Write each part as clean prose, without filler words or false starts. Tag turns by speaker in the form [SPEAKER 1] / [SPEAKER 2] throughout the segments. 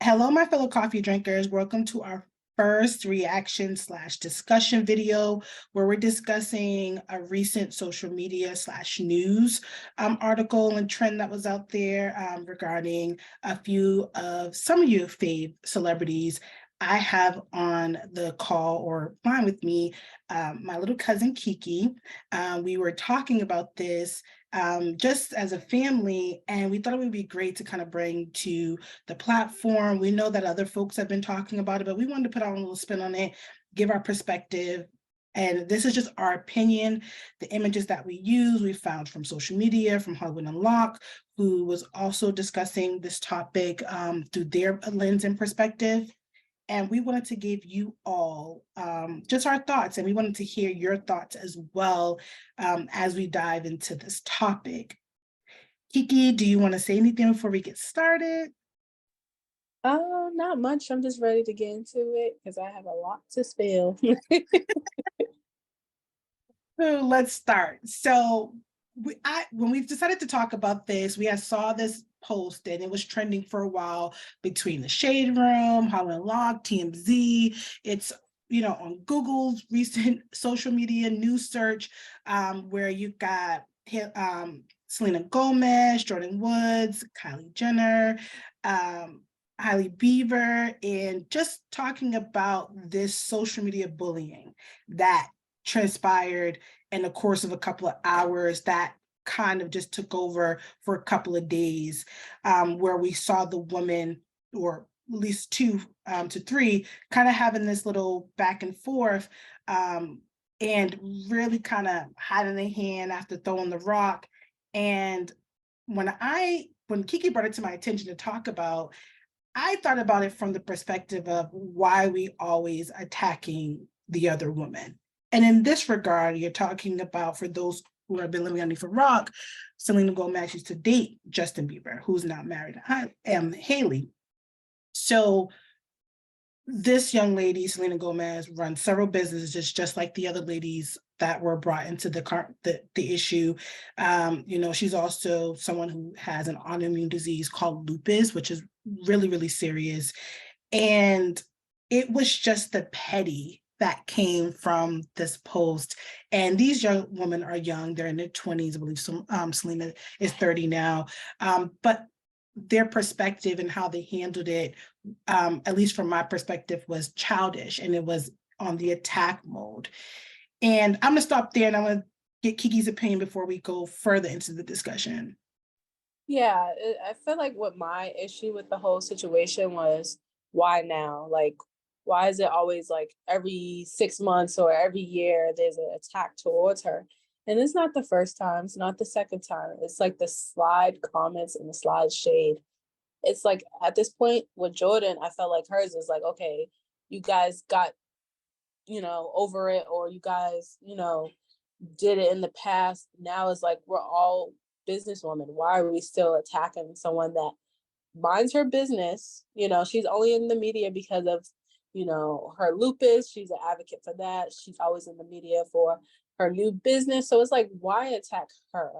[SPEAKER 1] Hello, my fellow coffee drinkers. Welcome to our first reaction slash discussion video where we're discussing a recent social media slash news article and trend that was out there regarding a few of some of your fave celebrities. I have on the call or line with me my little cousin Kiki. We were talking about this just as a family, and we thought it would be great to kind of bring to the platform. We know that other folks have been talking about it, but we wanted to put our own little spin on it, give our perspective. And this is just our opinion. The images that we use, we found from social media, from Hollywood Unlocked, who was also discussing this topic through their lens and perspective. And we wanted to give you all just our thoughts, and we wanted to hear your thoughts as well as we dive into this topic. Kiki, do you want to say anything before we get started?
[SPEAKER 2] Not much. I'm just ready to get into it because I have a lot to spill.
[SPEAKER 1] So let's start. So when we decided to talk about this, we had saw this post and it was trending for a while between the Shade Room, Hollywood Unlocked, TMZ. It's on Google's recent social media news search, where you've got Selena Gomez, Jordan Woods, Kylie Jenner, Hailey Bieber, and just talking about this social media bullying that transpired in the course of a couple of hours that kind of just took over for a couple of days, where we saw the woman, or at least two to three, kind of having this little back and forth, and really kind of hiding their hand after throwing the rock. And when Kiki brought it to my attention to talk about, I thought about it from the perspective of why we always attacking the other woman. And in this regard, you're talking about, for those who have been living underneath a rock, Selena Gomez used to date Justin Bieber, who's now married to Hailey. So this young lady, Selena Gomez, runs several businesses, just like the other ladies that were brought into the issue. She's also someone who has an autoimmune disease called lupus, which is really, really serious. And it was just the petty that came from this post. And these young women are young; they're in their 20s. I believe Selena is 30 now. But their perspective and how they handled it, at least from my perspective, was childish, and it was on the attack mode. And I'm gonna stop there, and I'm gonna get Kiki's opinion before we go further into the discussion.
[SPEAKER 2] Yeah, I feel like what my issue with the whole situation was, why now? Like, why is it always like every 6 months or every year there's an attack towards her? And it's not the first time, it's not the second time. It's like the slide comments and the slide shade. It's like at this point with Jordan, I felt like hers is like, okay, you guys got, over it, or you guys, did it in the past. Now it's like we're all businesswomen. Why are we still attacking someone that minds her business? She's only in the media because of, her lupus. She's an advocate for that. She's always in the media for her new business. So it's like, why attack her?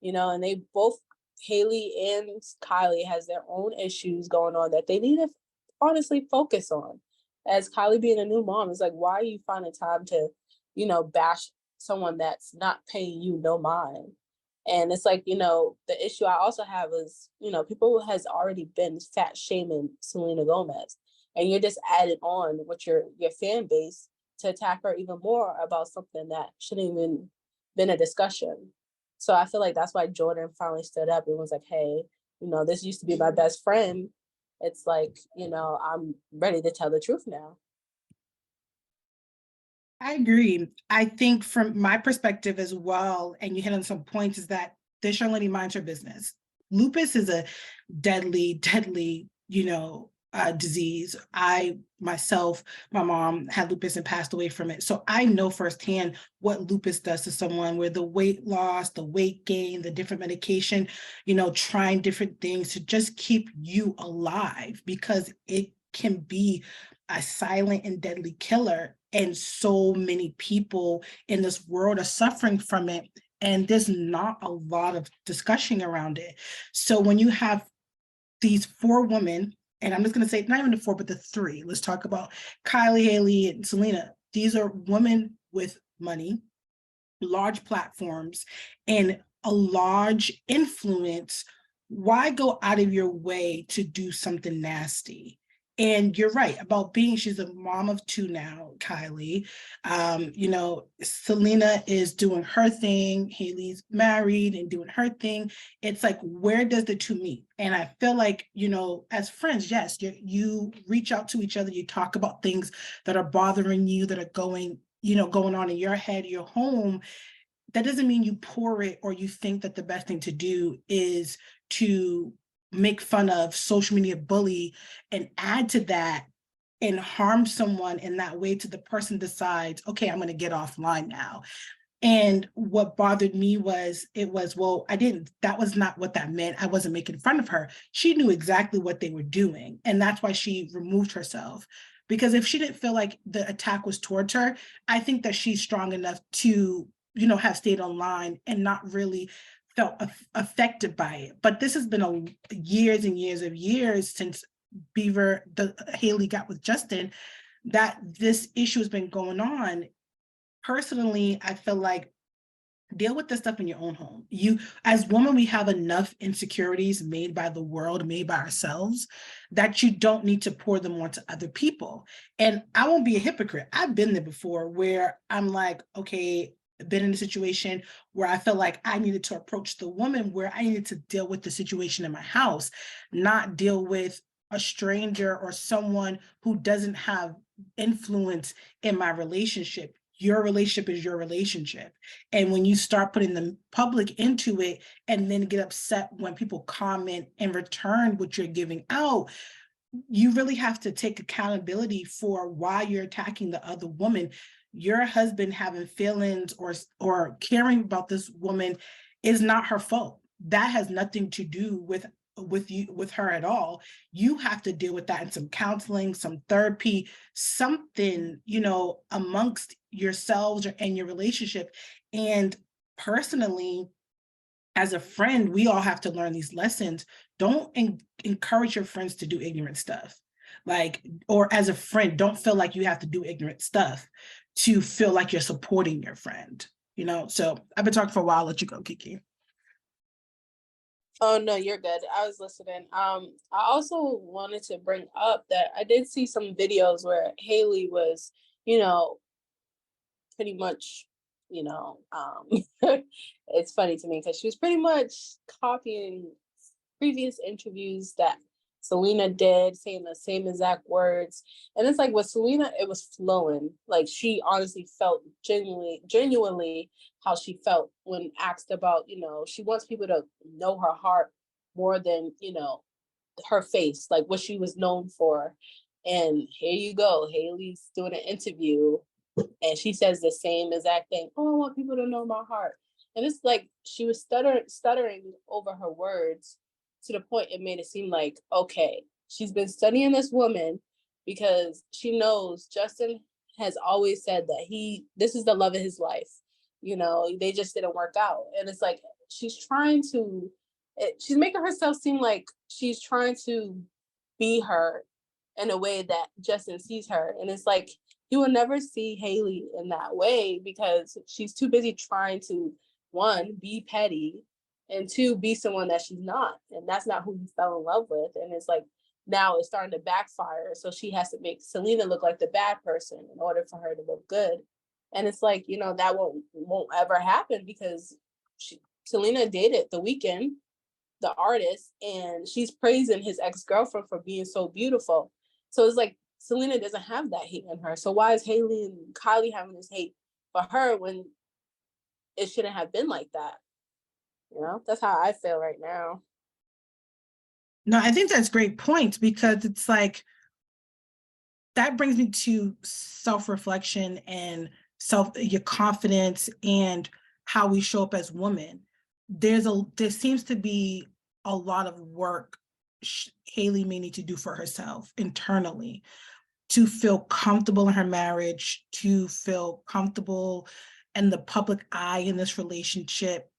[SPEAKER 2] And they both, Hailey and Kylie, has their own issues going on that they need to honestly focus on. As Kylie being a new mom, it's like, why are you finding time to, bash someone that's not paying you no mind? And it's like, the issue I also have is, people has already been fat shaming Selena Gomez, and you're just adding on with your fan base to attack her even more about something that shouldn't even been a discussion. So I feel like that's why Jordan finally stood up and was like, hey, this used to be my best friend. It's like, I'm ready to tell the truth now.
[SPEAKER 1] I agree. I think from my perspective as well, and you hit on some points, is that this young lady minds her business. Lupus is a deadly, deadly, disease. I myself, my mom had lupus and passed away from it. So I know firsthand what lupus does to someone, where the weight loss, the weight gain, the different medication, trying different things to just keep you alive, because it can be a silent and deadly killer. And so many people in this world are suffering from it. And there's not a lot of discussion around it. So when you have these four women and I'm just going to say not even the four, but the three. Let's talk about Kylie, Haley, and Selena. These are women with money, large platforms, and a large influence. Why go out of your way to do something nasty? And you're right about being, she's a mom of two now, Kylie. Selena is doing her thing, Haley's married and doing her thing. It's like, where does the two meet? And I feel like, as friends, yes, you reach out to each other, you talk about things that are bothering you, that are going on in your head, your home. That doesn't mean you pour it or you think that the best thing to do is to make fun of, social media bully, and add to that and harm someone in that way to the person decides, okay, I'm going to get offline now. And what bothered me was, well, that was not what that meant. I wasn't making fun of her. She knew exactly what they were doing. And that's why she removed herself. Because if she didn't feel like the attack was towards her, I think that she's strong enough to, have stayed online and not really felt affected by it. But this has been years and years of years since Haley got with Justin, that this issue has been going on. Personally, I feel like deal with this stuff in your own home. As women, we have enough insecurities made by the world, made by ourselves, that you don't need to pour them onto other people. And I won't be a hypocrite. I've been there before where I'm like, okay, been in a situation where I felt like I needed to approach the woman, where I needed to deal with the situation in my house, not deal with a stranger or someone who doesn't have influence in my relationship. Your relationship is your relationship. And when you start putting the public into it and then get upset when people comment and return what you're giving out, you really have to take accountability for why you're attacking the other woman. Your husband having feelings or caring about this woman is not her fault. That has nothing to do with her at all. You have to deal with that in some counseling, some therapy, something, amongst yourselves and your relationship. And personally, as a friend, we all have to learn these lessons. Don't encourage your friends to do ignorant stuff. Or as a friend, don't feel like you have to do ignorant stuff to feel like you're supporting your friend, So I've been talking for a while. I'll let you go, Kiki.
[SPEAKER 2] Oh no, you're good. I was listening. I also wanted to bring up that I did see some videos where Haley was, pretty much, it's funny to me because she was pretty much copying previous interviews that Selena did, saying the same exact words. And it's like with Selena, it was flowing. Like she honestly felt genuinely how she felt when asked about, she wants people to know her heart more than, her face, like what she was known for. And here you go, Haley's doing an interview and she says the same exact thing. Oh, I want people to know my heart. And it's like she was stuttering over her words to the point it made it seem like, okay, she's been studying this woman because she knows Justin has always said that this is the love of his life. They just didn't work out. And it's like, she's making herself seem like she's trying to be her in a way that Justin sees her. And it's like, you will never see Haley in that way because she's too busy trying to, one, be petty, and two, be someone that she's not. And that's not who you fell in love with. And it's like, now it's starting to backfire. So she has to make Selena look like the bad person in order for her to look good. And it's like, that won't ever happen because Selena dated The Weeknd, the artist, and she's praising his ex-girlfriend for being so beautiful. So it's like, Selena doesn't have that hate in her. So why is Haley and Kylie having this hate for her when it shouldn't have been like that? That's how I feel right now.
[SPEAKER 1] No, I think that's great points because it's like, that brings me to self-reflection and your confidence and how we show up as women. There seems to be a lot of work Haley may need to do for herself internally to feel comfortable in her marriage, to feel comfortable in the public eye in this relationship,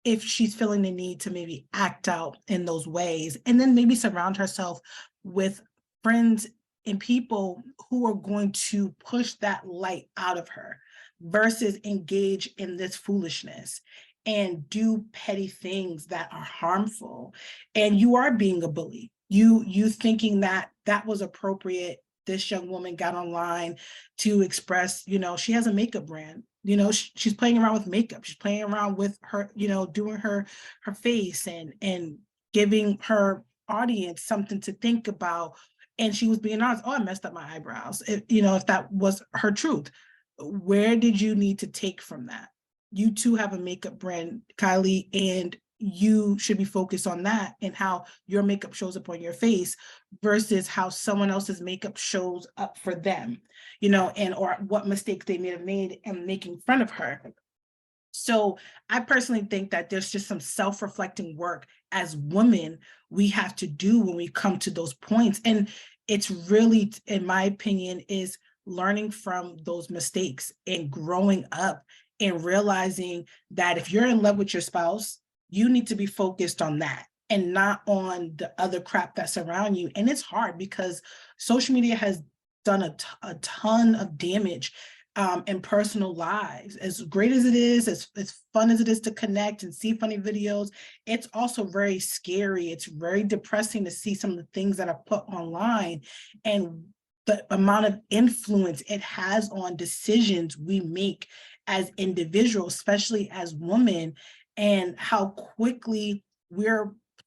[SPEAKER 1] if she's feeling the need to maybe act out in those ways, and then maybe surround herself with friends and people who are going to push that light out of her versus engage in this foolishness and do petty things that are harmful. And you are being a bully. You thinking that that was appropriate. This young woman got online to express, she has a makeup brand. She's playing around with makeup. She's playing around with her, doing her face and giving her audience something to think about. And she was being honest. Oh, I messed up my eyebrows. If that was her truth, where did you need to take from that? You too have a makeup brand, Kylie, and you should be focused on that and how your makeup shows up on your face versus how someone else's makeup shows up for them, and or what mistakes they may have made and making fun of her. So I personally think that there's just some self-reflecting work as women we have to do when we come to those points. And it's really, in my opinion, is learning from those mistakes and growing up and realizing that if you're in love with your spouse, you need to be focused on that and not on the other crap that's around you. And it's hard because social media has done a ton of damage in personal lives. As great as it is, as fun as it is to connect and see funny videos, it's also very scary. It's very depressing to see some of the things that are put online and the amount of influence it has on decisions we make as individuals, especially as women, and how quickly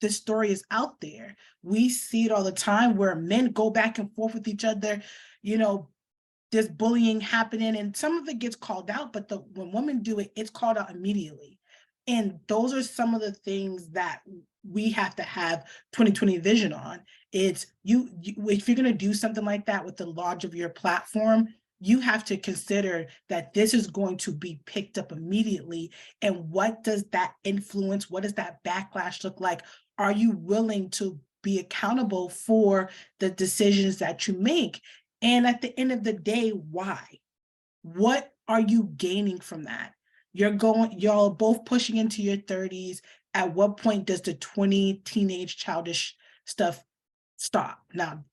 [SPEAKER 1] this story is out there. We see it all the time where men go back and forth with each other, there's bullying happening and some of it gets called out, but when women do it, it's called out immediately. And those are some of the things that we have to have 2020 vision on. It's if you're going to do something like that with the launch of your platform, you have to consider that this is going to be picked up immediately. And what does that influence? What does that backlash look like? Are you willing to be accountable for the decisions that you make? And at the end of the day, why? What are you gaining from that? Y'all both pushing into your 30s. At what point does the 20 teenage childish stuff stop? Now,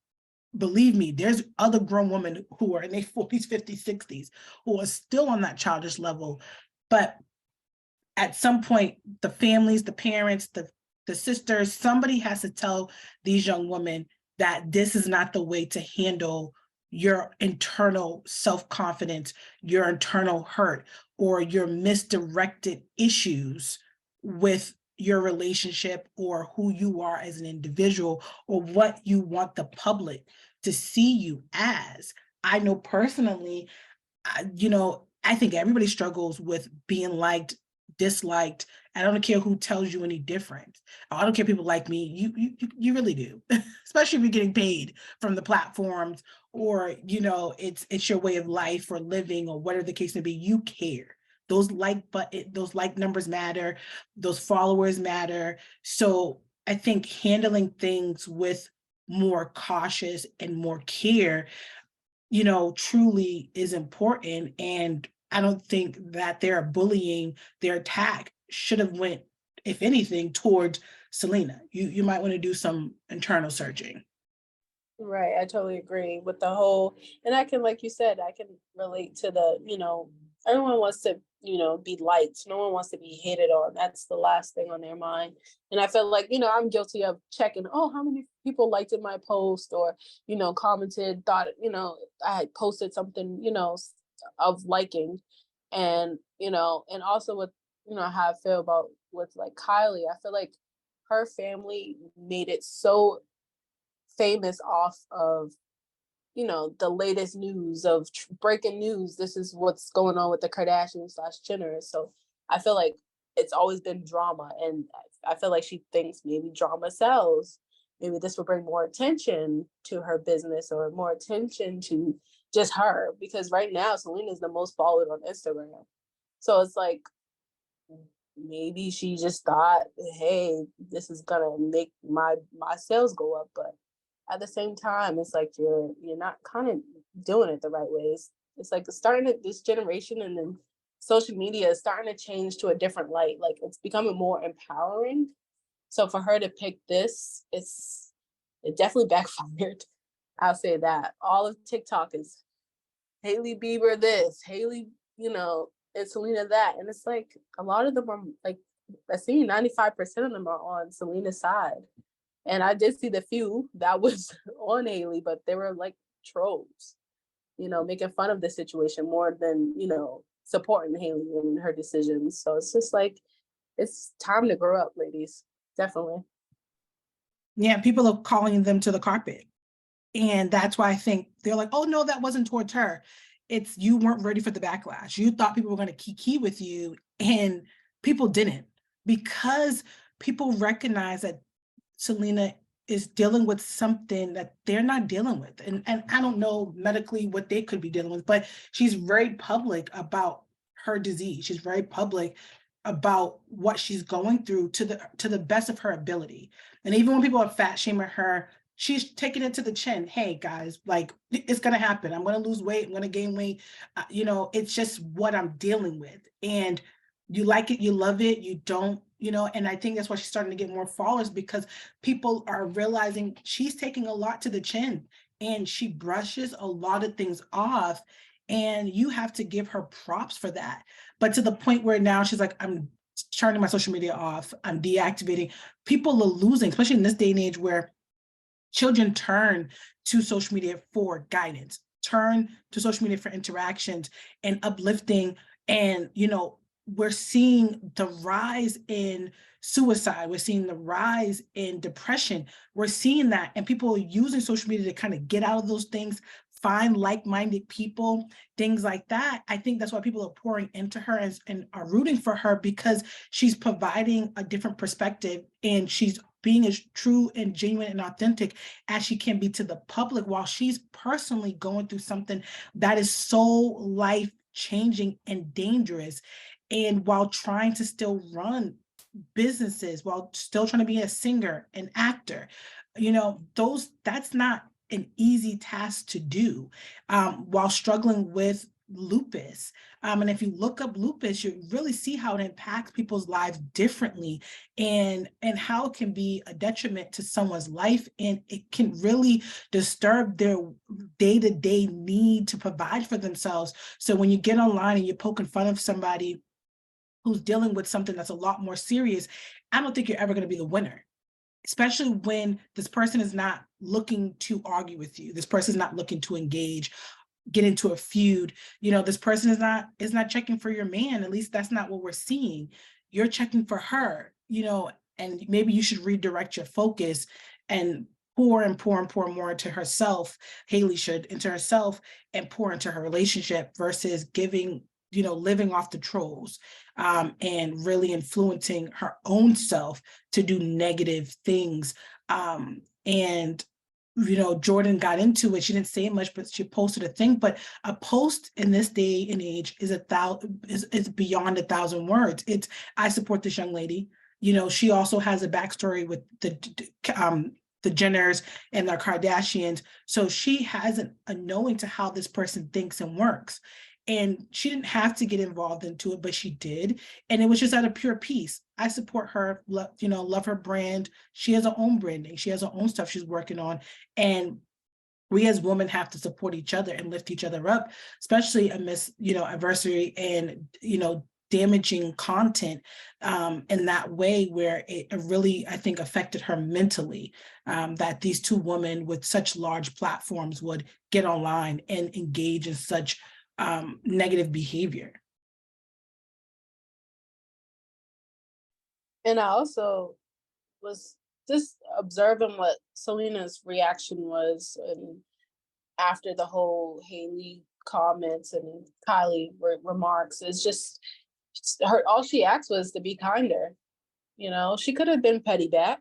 [SPEAKER 1] believe me, there's other grown women who are in their 40s, 50s, 60s who are still on that childish level. But at some point, the families, the parents, the sisters, somebody has to tell these young women that this is not the way to handle your internal self-confidence, your internal hurt, or your misdirected issues with your relationship or who you are as an individual or what you want the public to see you as. I know personally, I think everybody struggles with being liked, disliked. I don't care who tells you any different. I don't care if people like me. You really do, especially if you're getting paid from the platforms or it's your way of life or living or whatever the case may be. You care. Those like numbers matter. Those followers matter. So I think handling things with more cautious and more care truly is important. And I don't think that their bullying, their attack should have went, if anything, towards Selena. You might want to do some internal searching.
[SPEAKER 2] Right, I totally agree with the whole, and I can, like you said, I can relate to the, everyone wants to, be liked. No one wants to be hated on. That's the last thing on their mind. And I feel like, I'm guilty of checking, oh, how many people liked in my post or, commented, thought, I had posted something, of liking. And, and also with, how I feel about with like Kylie, I feel like her family made it so famous off of the latest news of breaking news. This is what's going on with the Kardashians / Jenner. So I feel like it's always been drama, and I feel like she thinks maybe drama sells. Maybe this will bring more attention to her business or more attention to just her, because right now Selena is the most followed on Instagram. So it's like maybe she just thought, hey, this is gonna make my sales go up, but at the same time, it's like you're not kind of doing it the right ways. It's like starting at this generation, and then social media is starting to change to a different light. Like it's becoming more empowering. So for her to pick this, it's it definitely backfired. I'll say that. All of TikTok is Hailey Bieber this, Hailey, and Selena that. And it's like a lot of them are like, I see 95% of them are on Selena's side. And I did see the few that was on Hailey, but they were like trolls, making fun of the situation more than, supporting Hailey and her decisions. So it's just like, it's time to grow up, ladies. Definitely.
[SPEAKER 1] Yeah, people are calling them to the carpet. And that's why I think they're like, oh no, that wasn't towards her. It's you weren't ready for the backlash. You thought people were going to kiki with you, and people didn't, because people recognize that Selena is dealing with something that they're not dealing with. And I don't know medically what they could be dealing with, but she's very public about her disease. She's very public about what she's going through to the best of her ability. And even when people are fat shaming her, she's taking it to the chin. Hey guys, like, it's gonna happen. I'm gonna lose weight. I'm gonna gain weight. It's just what I'm dealing with. And you like it, you love it, you don't, and I think that's why she's starting to get more followers, because people are realizing she's taking a lot to the chin, and she brushes a lot of things off, and you have to give her props for that. But to the point where now she's like, I'm turning my social media off, I'm deactivating. People are losing, especially in this day and age where children turn to social media for guidance, turn to social media for interactions and uplifting. And, we're seeing the rise in suicide. We're seeing the rise in depression. We're seeing that. And people are using social media to kind of get out of those things, find like-minded people, things like that. I think that's why people are pouring into her and are rooting for her, because she's providing a different perspective, and she's being as true and genuine and authentic as she can be to the public, while she's personally going through something that is so life-changing and dangerous. And while trying to still run businesses, while still trying to be a singer, an actor, that's not an easy task to do, while struggling with lupus. And if you look up lupus, you really see how it impacts people's lives differently, and how it can be a detriment to someone's life, and it can really disturb their day-to-day need to provide for themselves. So when you get online and you're poking fun of somebody who's dealing with something that's a lot more serious, I don't think you're ever going to be the winner, especially when this person is not looking to argue with you. This person is not looking to engage, get into a feud. This person is not checking for your man. At least that's not what we're seeing. You're checking for her, and maybe you should redirect your focus and pour and pour and pour more into herself. Hailey should, into herself, and pour into her relationship, versus giving, living off the trolls, and really influencing her own self to do negative things. And Jordan got into it. She didn't say much, but she posted a thing. But a post in this day and age is is beyond 1,000 words. It's, I support this young lady. She also has a backstory with the Jenners and the Kardashians. So she has a knowing to how this person thinks and works. And she didn't have to get involved into it, but she did. And it was just out of pure peace. I support her, love her brand. She has her own branding. She has her own stuff she's working on. And we as women have to support each other and lift each other up, especially amidst, adversity and, damaging content, in that way, where it really, I think, affected her mentally, that these two women with such large platforms would get online and engage in such negative behavior.
[SPEAKER 2] And I also was just observing what Selena's reaction was, and after the whole Hailey comments and Kylie remarks. It's just her, all she asked was to be kinder. She could have been petty back.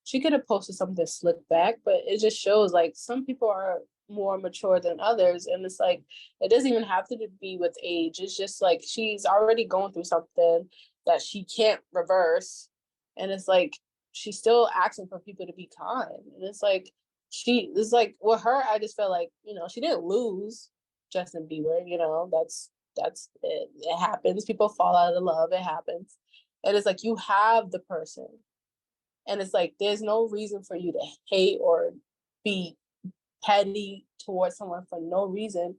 [SPEAKER 2] She could have posted something slick back, but it just shows like some people are more mature than others. And it's like, it doesn't even have to be with age. It's just like she's already going through something that she can't reverse. And it's like, she's still asking for people to be kind. And it's like, with her, I just felt like, she didn't lose Justin Bieber, that's it. It happens. People fall out of love. It happens. And it's like, you have the person. And it's like, there's no reason for you to hate or be petty towards someone for no reason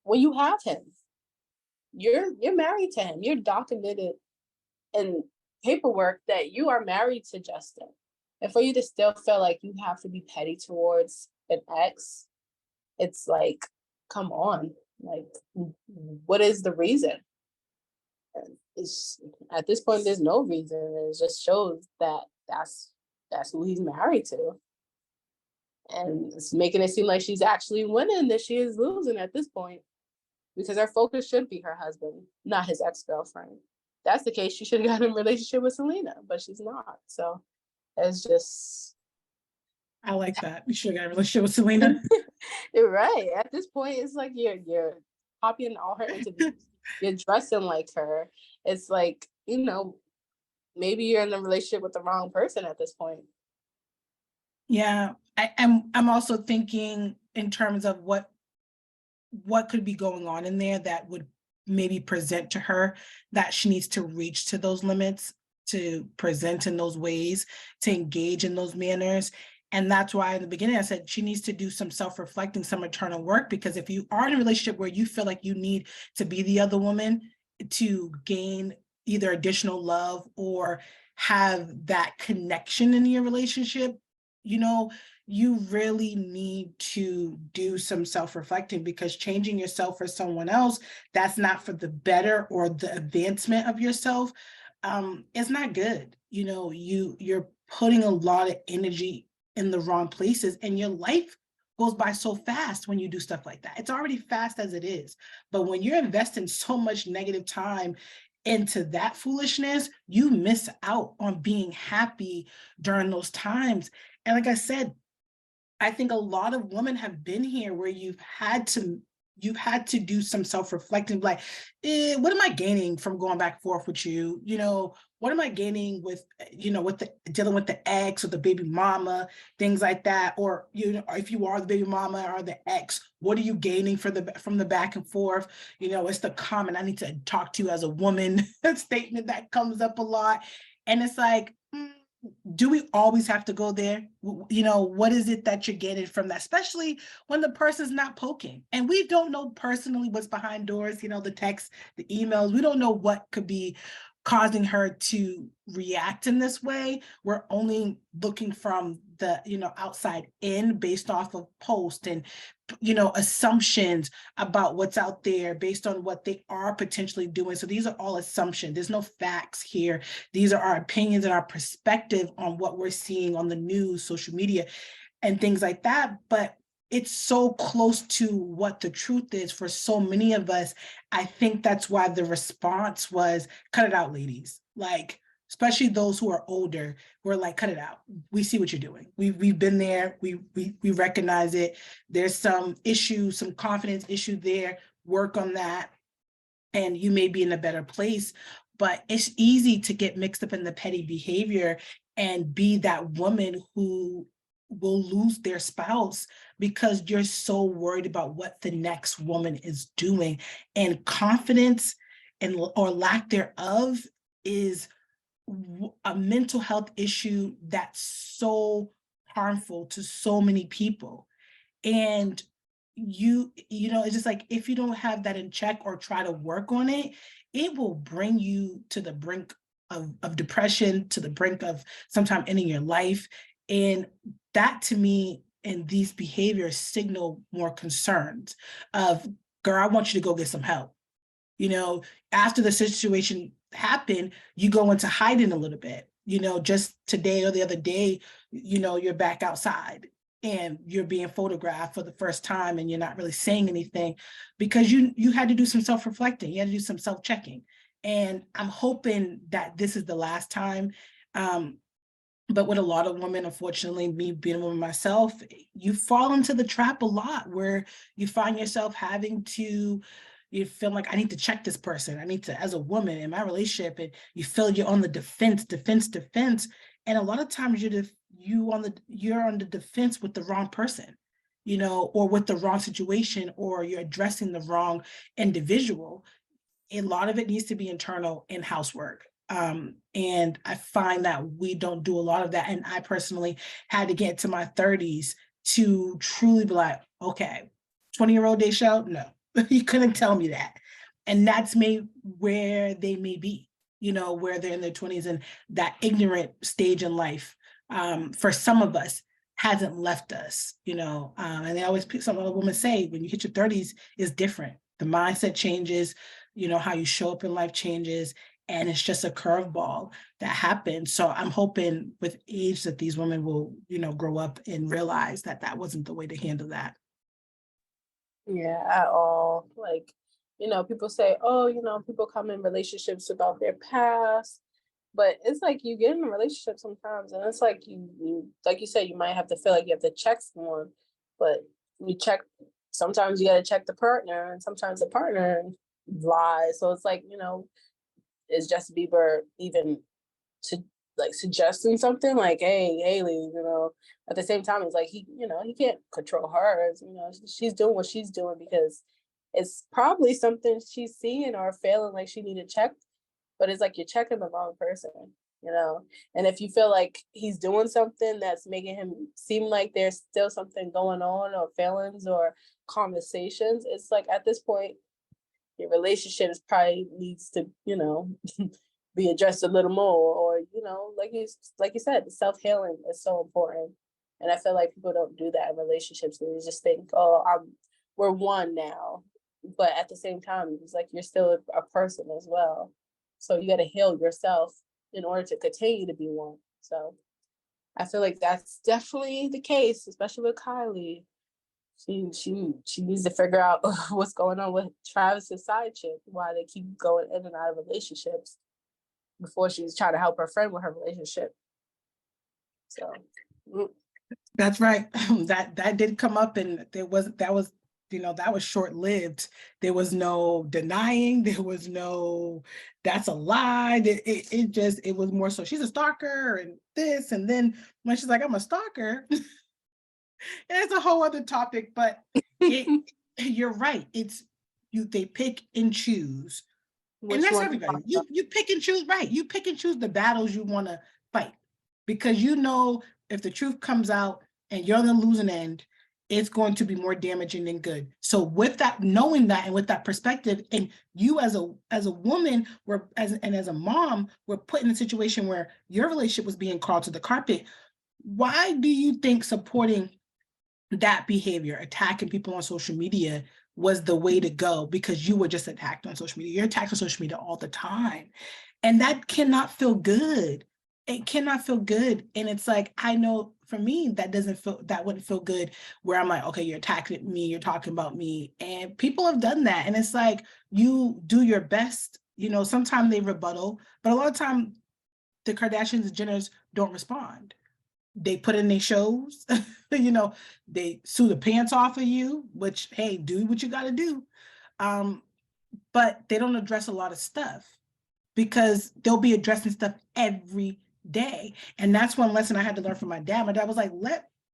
[SPEAKER 2] when you have him. You're married to him. You're documented in paperwork that you are married to Justin. And for you to still feel like you have to be petty towards an ex, it's like, come on. Like, what is the reason? And it's, at this point, there's no reason. It just shows that that's who he's married to. And it's making it seem like she's actually winning, that she is losing at this point. Because her focus should be her husband, not his ex-girlfriend. If that's the case, she should have gotten in a relationship with Selena, but she's not. So it's just,
[SPEAKER 1] I like that. You should have got a relationship with Selena.
[SPEAKER 2] you're right. At this point, it's like you're copying all her interviews. You're dressing like her. It's like, maybe you're in a relationship with the wrong person at this point.
[SPEAKER 1] Yeah, I'm also thinking in terms of what could be going on in there that would maybe present to her that she needs to reach to those limits, to present in those ways, to engage in those manners. And that's why in the beginning I said she needs to do some self-reflecting, some internal work, because if you are in a relationship where you feel like you need to be the other woman to gain either additional love or have that connection in your relationship, you really need to do some self-reflecting, because changing yourself for someone else that's not for the better or the advancement of yourself is not good. You're putting a lot of energy in the wrong places, and your life goes by so fast when you do stuff like that. It's already fast as it is, but when you're investing so much negative time into that foolishness, you miss out on being happy during those times. And like I said, I think a lot of women have been here where you've had to do some self-reflecting, like, what am I gaining from going back and forth with you? What am I gaining with, with dealing with the ex or the baby mama, things like that? Or, if you are the baby mama or the ex, what are you gaining from the back and forth? It's the common, I need to talk to you as a woman statement that comes up a lot. And it's like, do we always have to go there? What is it that you're getting from that, especially when the person's not poking and we don't know personally what's behind doors, the texts, the emails, we don't know what could be causing her to react in this way. We're only looking from the, outside in based off of post and, assumptions about what's out there based on what they are potentially doing. So these are all assumptions. There's no facts here. These are our opinions and our perspective on what we're seeing on the news, social media, and things like that. But it's so close to what the truth is for so many of us. I think that's why the response was, cut it out, ladies. Like, especially those who are older, we're like, cut it out. We see what you're doing. We've been there. We recognize it. There's some issue, some confidence issue there. Work on that, and you may be in a better place. But it's easy to get mixed up in the petty behavior and be that woman who will lose their spouse because you're so worried about what the next woman is doing. And confidence and or lack thereof is a mental health issue that's so harmful to so many people. And it's just like, if you don't have that in check or try to work on it, it will bring you to the brink of depression, to the brink of sometime ending your life. And that, to me, and these behaviors signal more concerns of, girl, I want you to go get some help. After the situation happened, you go into hiding a little bit. Just today or the other day, you're back outside and you're being photographed for the first time and you're not really saying anything because you had to do some self-reflecting. You had to do some self-checking. And I'm hoping that this is the last time. But with a lot of women, unfortunately, me being a woman myself, you fall into the trap a lot where you find yourself having to, you feel like, I need to check this person. I need to, as a woman in my relationship, and you feel you're on the defense. And a lot of times you're on the defense with the wrong person, or with the wrong situation, or you're addressing the wrong individual. A lot of it needs to be internal in-house work. And I find that we don't do a lot of that. And I personally had to get to my 30s to truly be like, okay, 20-year-old Deshelle, no, you couldn't tell me that. And that's where they may be, where they're in their 20s, and that ignorant stage in life, for some of us, hasn't left us, and they always, some other women say, when you hit your 30s, is different. The mindset changes, how you show up in life changes, and it's just a curveball that happens. So I'm hoping with age that these women will, grow up and realize that that wasn't the way to handle that.
[SPEAKER 2] Yeah, at all. Like, people say, oh, people come in relationships about their past, but it's like you get in a relationship sometimes, and it's like you like you said, you might have to feel like you have to check someone, but you check. Sometimes you got to check the partner, and sometimes the partner lies. So it's like, is Justin Bieber even to like suggesting something like, hey, Haley, at the same time, it's like he can't control her. She's doing what she's doing because it's probably something she's seeing or feeling like she need to check, but it's like you're checking the wrong person, and if you feel like he's doing something that's making him seem like there's still something going on, or feelings or conversations, it's like at this point your relationship is probably needs to, be addressed a little more, or, like you said, self-healing is so important. And I feel like people don't do that in relationships. They just think, oh, we're one now. But at the same time, it's like you're still a person as well. So you got to heal yourself in order to continue to be one. So I feel like that's definitely the case, especially with Kylie. She needs to figure out what's going on with Travis's side chick, why they keep going in and out of relationships, before she's trying to help her friend with her relationship. So
[SPEAKER 1] That's right. That did come up, and that was short-lived. There was no denying, there was no that's a lie. It was more so she's a stalker and this, and then when she's like, I'm a stalker, it's a whole other topic, but you're right. They pick and choose. And that's everybody. You pick and choose, right? You pick and choose the battles you want to fight, because if the truth comes out and you're on the losing end, it's going to be more damaging than good. So with that, knowing that, and with that perspective, and you as a woman, as a mom, were put in a situation where your relationship was being called to the carpet. Why do you think supporting that behavior, attacking people on social media, was the way to go? Because you were just attacked on social media. You're attacked on social media all the time. And that cannot feel good. It cannot feel good. And it's like, I know for me, that wouldn't feel good, where I'm like, okay, you're attacking me, you're talking about me. And people have done that. And it's like, you do your best, sometimes they rebuttal, but a lot of time the Kardashians and Jenners don't respond. They put in their shows, they sue the pants off of you, which, hey, do what you got to do. But they don't address a lot of stuff, because they'll be addressing stuff every day. And that's one lesson I had to learn from my dad. My dad was like,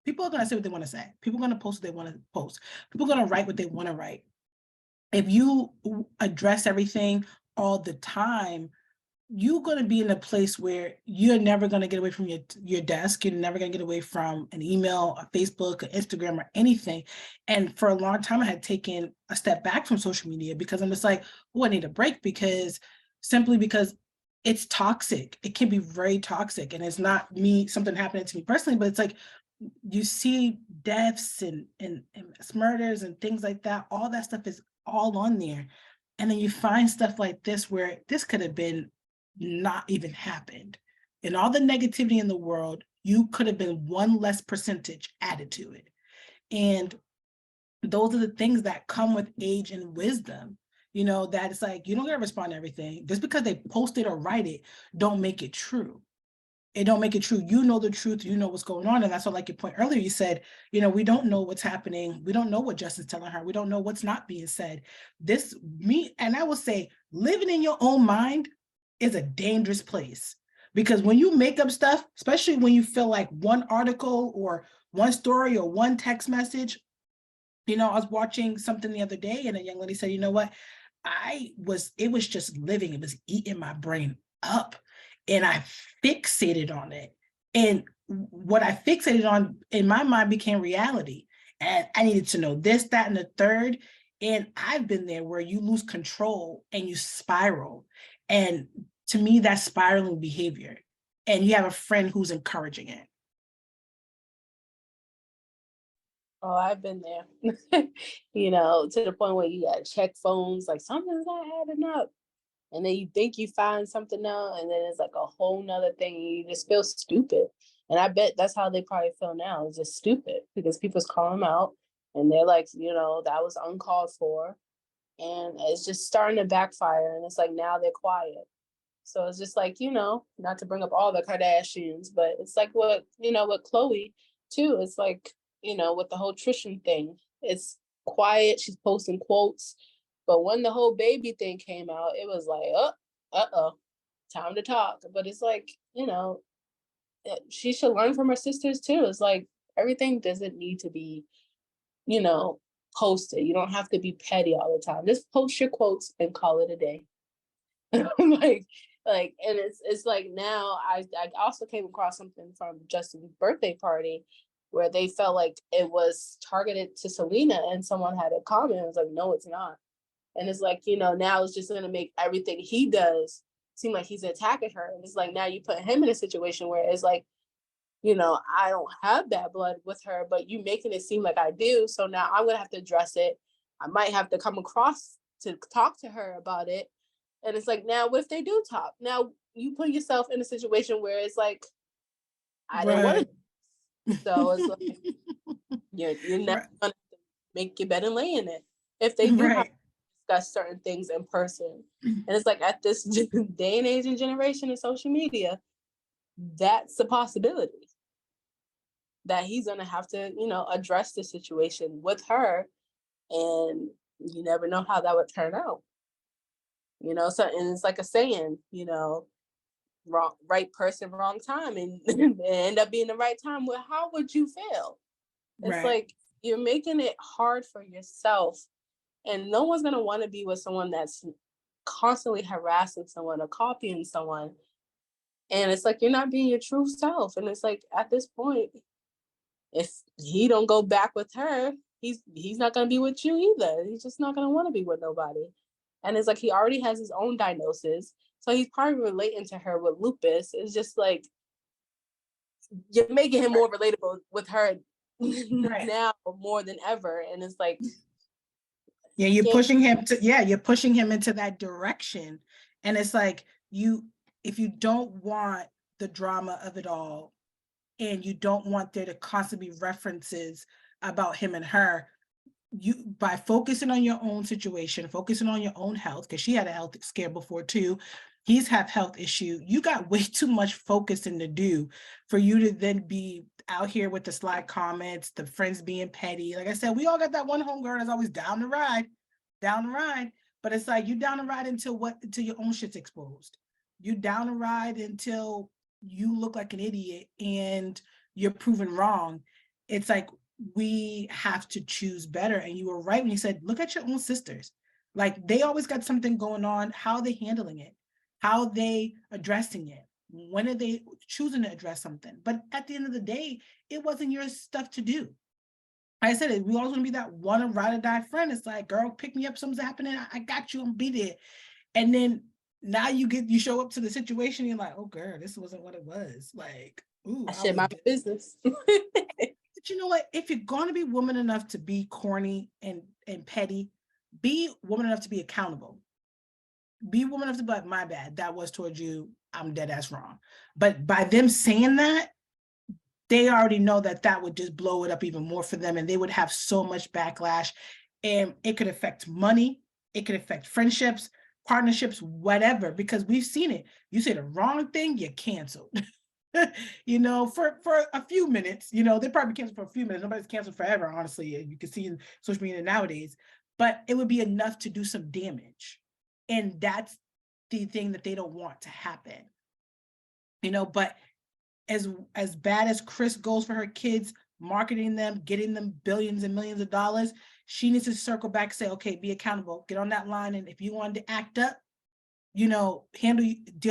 [SPEAKER 1] people are going to say what they want to say. People are going to post what they want to post. People are going to write what they want to write. If you address everything all the time, you're going to be in a place where you're never going to get away from your desk. You're never going to get away from an email, a Facebook, an Instagram, or anything. And for a long time, I had taken a step back from social media, because I'm just like, oh, I need a break, simply because it's toxic. It can be very toxic. And it's not something happening to me personally, but it's like, you see deaths and murders and things like that. All that stuff is all on there. And then you find stuff like this, where this could have been not even happened. And all the negativity in the world, you could have been one less percentage added to it. And those are the things that come with age and wisdom, that it's like, you don't gotta respond to everything. Just because they post it or write it, don't make it true. It don't make it true. You know the truth, you know what's going on. And that's what, like your point earlier, you said, we don't know what's happening. We don't know what Justin's telling her. We don't know what's not being said. And I will say, living in your own mind is a dangerous place, because when you make up stuff, especially when you feel like one article or one story or one text message, I was watching something the other day, and a young lady said, you know what, it was just living, it was eating my brain up, and I fixated on it. And what I fixated on in my mind became reality. And I needed to know this, that, and the third. And I've been there where you lose control and you spiral. And to me, that's spiraling behavior. And you have a friend who's encouraging it.
[SPEAKER 2] Oh, I've been there. You know, to the point where you gotta check phones, like something's not adding up. And then you think you find something out, and then it's like a whole nother thing. And you just feel stupid. And I bet that's how they probably feel now. It's just stupid because people's calling them out and they're like, you know, that was uncalled for. And it's just starting to backfire. And it's like now they're quiet. So it's just like, you know, not to bring up all the Kardashians, but it's like what, you know, with Chloe too. It's like, you know, with the whole Tristan thing, it's quiet. She's posting quotes. But when the whole baby thing came out, it was like, oh, uh-oh, time to talk. But it's like, you know, she should learn from her sisters too. It's like everything doesn't need to be, you know, posted. You don't have to be petty all the time. Just post your quotes and call it a day. like and it's like now I also came across something from Justin's birthday party where they felt like it was targeted to Selena, and someone had a comment. It was like, no, it's not. And it's like, you know, now it's just going to make everything he does seem like he's attacking her. And it's like, now you put him in a situation where it's like, you know, I don't have bad blood with her, but you making it seem like I do. So now I'm going to have to address it. I might have to come across to talk to her about it. And it's like, now if they do talk, now you put yourself in a situation where it's like, I didn't want to. So it's like, you're not
[SPEAKER 1] Right.
[SPEAKER 2] going to make your bed and lay in it. If they do have
[SPEAKER 1] Right.
[SPEAKER 2] discuss certain things in person. And it's like at this day and age and generation of social media, that's a possibility that he's gonna have to, you know, address the situation with her. And you never know how that would turn out. You know, so and it's like a saying, you know, wrong right person, wrong time, and end up being the right time. Well, how would you feel? It's
[SPEAKER 1] Right.
[SPEAKER 2] like you're making it hard for yourself. And no one's gonna want to be with someone that's constantly harassing someone or copying someone. And it's like you're not being your true self. And it's like at this point, if he don't go back with her, he's not gonna be with you either. He's just not gonna want to be with nobody. And it's like he already has his own diagnosis. So he's probably relating to her with lupus. It's just like you're making him
[SPEAKER 1] Right.
[SPEAKER 2] more relatable with her
[SPEAKER 1] Right.
[SPEAKER 2] now more than ever. And it's like
[SPEAKER 1] Yeah,
[SPEAKER 2] you can't.
[SPEAKER 1] you're pushing him into that direction. And it's like if you don't want the drama of it all, and you don't want there to constantly be references about him and her, you by focusing on your own situation, focusing on your own health, because she had a health scare before too. He's have health issue. You got way too much focusing to do for you to then be out here with the sly comments, the friends being petty. Like I said, we all got that one homegirl that's always down the ride, down the ride. But it's like you down the ride until your own shit's exposed. You down the ride until you look like an idiot and you're proven wrong. It's like we have to choose better. And you were right when you said, look at your own sisters. Like they always got something going on. How are they handling it? How are they addressing it? When are they choosing to address something? But at the end of the day, it wasn't your stuff to do. I said it, we always want to be that one ride or die friend. It's like, girl, pick me up, something's happening. I got you, I'm be there. And then now you show up to the situation, and you're like, oh girl, this wasn't what it was. Like, ooh,
[SPEAKER 2] I
[SPEAKER 1] I
[SPEAKER 2] shit
[SPEAKER 1] was
[SPEAKER 2] my business.
[SPEAKER 1] but you know what? If you're going to be woman enough to be corny and petty, be woman enough to be accountable. Be woman enough to be like, my bad, that was towards you. I'm dead ass wrong. But by them saying that, they already know that that would just blow it up even more for them, and they would have so much backlash, and it could affect money, it could affect friendships, partnerships, whatever. Because we've seen it. You say the wrong thing, you're canceled. For a few minutes, they probably canceled for a few minutes. Nobody's canceled forever, honestly. You can see in social media nowadays, but it would be enough to do some damage. And that's the thing that they don't want to happen. But as bad as Kris goes for her kids, marketing them, getting them billions and millions of dollars, she needs to circle back and say, okay, be accountable, get on that line. And if you wanted to act up, deal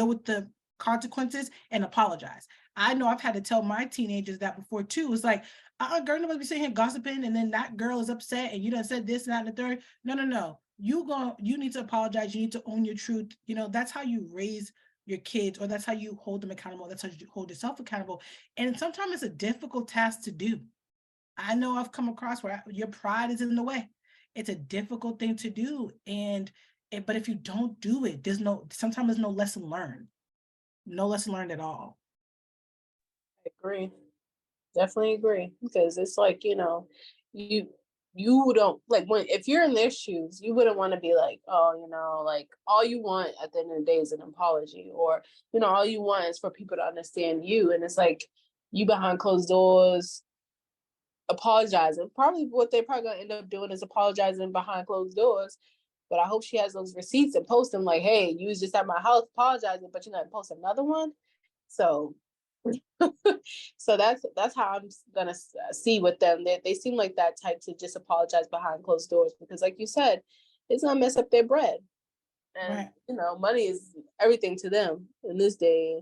[SPEAKER 1] with the consequences and apologize. I know I've had to tell my teenagers that before too. It's like, girl, nobody be sitting here gossiping, and then that girl is upset, and you done said this and that and the third. No, no, no. You need to apologize. You need to own your truth. You know, that's how you raise your kids, or that's how you hold them accountable. That's how you hold yourself accountable. And sometimes it's a difficult task to do. I know I've come across where your pride is in the way. It's a difficult thing to do. But if you don't do it, sometimes there's no lesson learned. No lesson learned at all.
[SPEAKER 2] I agree. Definitely agree. Because it's like, you you don't like when if you're in their shoes, you wouldn't want to be like, oh, like all you want at the end of the day is an apology, or all you want is for people to understand you. And it's like you behind closed doors apologizing. Probably what they're probably gonna end up doing is apologizing behind closed doors. But I hope she has those receipts and post them like, hey, you was just at my house apologizing, but you're gonna post another one. So so that's how I'm gonna see with them. They seem like that type to just apologize behind closed doors, because like you said, it's gonna mess up their bread. And
[SPEAKER 1] Right.
[SPEAKER 2] money is everything to them in this day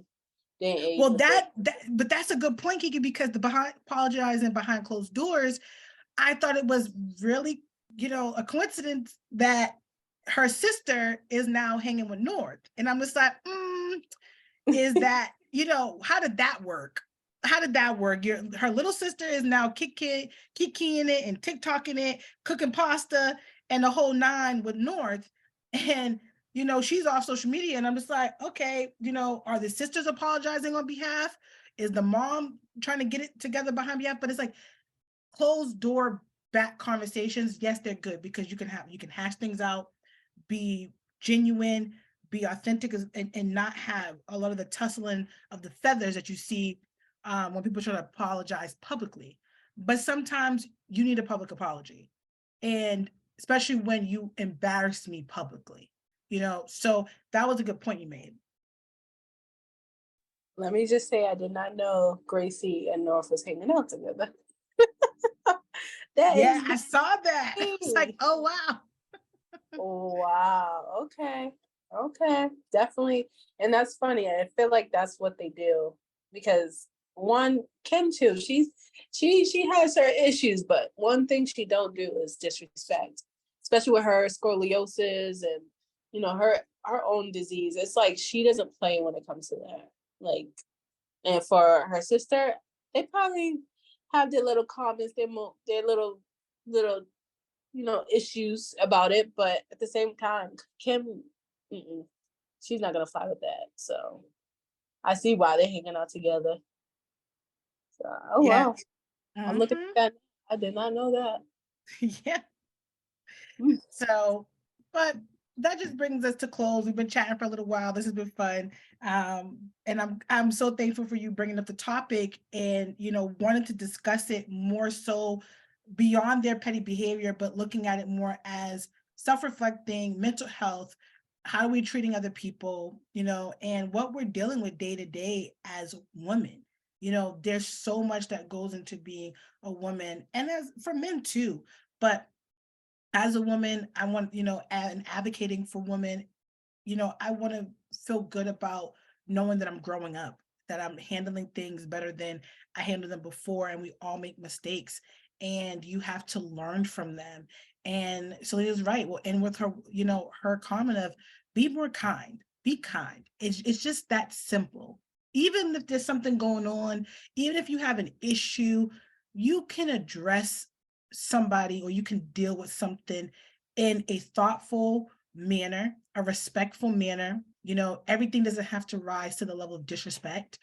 [SPEAKER 2] and age.
[SPEAKER 1] Well, but that's a good point, Kiki, because the behind apologizing behind closed doors, I thought it was really, a coincidence that her sister is now hanging with North. And I'm just like, is that, how did that work? How did that work? Her little sister is now kikiing it and TikToking it, cooking pasta and the whole nine with North. And, she's off social media. And I'm just like, okay, are the sisters apologizing on behalf? Is the mom trying to get it together behind behalf? But it's like closed door back conversations. Yes, they're good because you can hash things out, be genuine, be authentic, and not have a lot of the tussling of the feathers that you see when people try to apologize publicly. But sometimes you need a public apology, and especially when you embarrass me publicly, so that was a good point you made.
[SPEAKER 2] Let me just say, I did not know Gracie and North was hanging out together. That
[SPEAKER 1] Yeah,
[SPEAKER 2] is
[SPEAKER 1] I saw that. It's like,
[SPEAKER 2] me.
[SPEAKER 1] oh wow.
[SPEAKER 2] Wow. Okay. Okay. Definitely. And that's funny. I feel like that's what they do, because one, Kim too, she has her issues, but one thing she don't do is disrespect, especially with her scoliosis and her own disease. It's like she doesn't play when it comes to that. Like, and for her sister, they probably have their little comments, their little issues about it, but at the same time, Kim, she's not gonna fly with that. So I see why they're hanging out together. So, oh
[SPEAKER 1] Yeah.
[SPEAKER 2] wow, I'm looking
[SPEAKER 1] Hmm.
[SPEAKER 2] at that. I did not know that.
[SPEAKER 1] Yeah.
[SPEAKER 2] Mm.
[SPEAKER 1] So, but that just brings us to close. We've been chatting for a little while. This has been fun, and I'm so thankful for you bringing up the topic and wanting to discuss it more so beyond their petty behavior, but looking at it more as self-reflecting, mental health. How are we treating other people? And what we're dealing with day to day as women. There's so much that goes into being a woman, and as for men too. But as a woman, I want, and advocating for women, I want to feel good about knowing that I'm growing up, that I'm handling things better than I handled them before. And we all make mistakes and you have to learn from them. And Selena's right. Well, and with her, her comment of be more kind, be kind. It's just that simple. Even if there's something going on, even if you have an issue, you can address somebody or you can deal with something in a thoughtful manner, a respectful manner. Everything doesn't have to rise to the level of disrespect.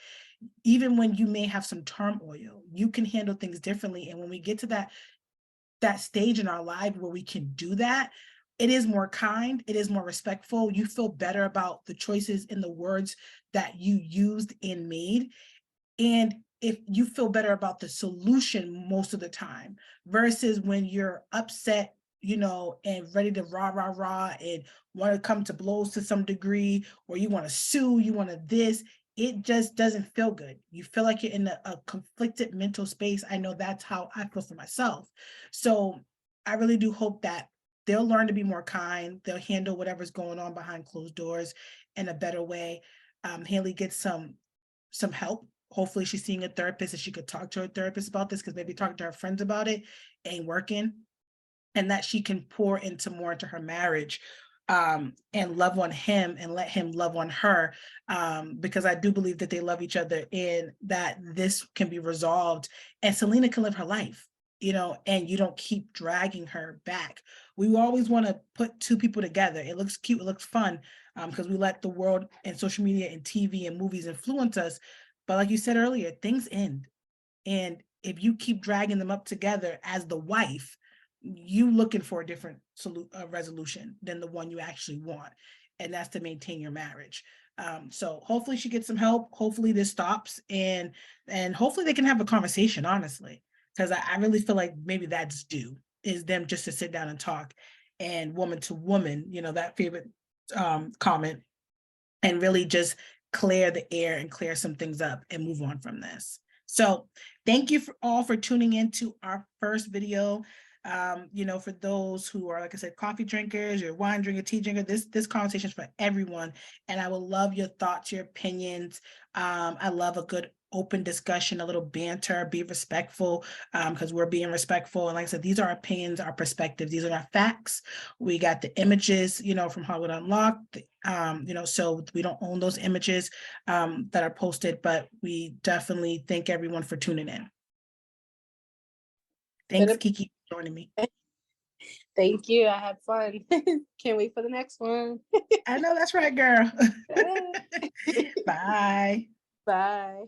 [SPEAKER 1] Even when you may have some turmoil, you can handle things differently. And when we get to that stage in our life where we can do that, it is more kind, it is more respectful. You feel better about the choices and the words that you used and made. And if you feel better about the solution most of the time versus when you're upset, and ready to rah, rah, rah, and want to come to blows to some degree, or you want to sue, you want to this, it just doesn't feel good. You feel like you're in a conflicted mental space. I know that's how I feel for myself. So I really do hope that they'll learn to be more kind. They'll handle whatever's going on behind closed doors in a better way. Haley gets some help, hopefully she's seeing a therapist and she could talk to her therapist about this, because maybe talking to her friends about it ain't working, and that she can pour into more into her marriage, and love on him and let him love on her, because I do believe that they love each other and that this can be resolved and Selena can live her life, and you don't keep dragging her back. We always want to put two people together. It looks cute, it looks fun, because we let the world and social media and TV and movies influence us. But like you said earlier, things end. And if you keep dragging them up together as the wife, you looking for a different resolution than the one you actually want. And that's to maintain your marriage. So hopefully she gets some help. Hopefully this stops, and hopefully they can have a conversation, honestly. Because I really feel like maybe that's due, is them just to sit down and talk, and woman to woman, that favorite comment, and really just clear the air and clear some things up and move on from this. So thank you all for tuning into our first video. For those who are, like I said, coffee drinkers or wine drinker, tea drinker, this conversation is for everyone. And I will love your thoughts, your opinions. I love a good open discussion, a little banter, be respectful, because we're being respectful. And like I said, these are our opinions, our perspectives. These are our facts. We got the images, from Hollywood Unlocked, so we don't own those images that are posted, but we definitely thank everyone for tuning in. Thanks, Kiki, for joining me.
[SPEAKER 2] Thank you. I had fun. Can't wait for the next one.
[SPEAKER 1] I know that's right, girl. Bye.
[SPEAKER 2] Bye.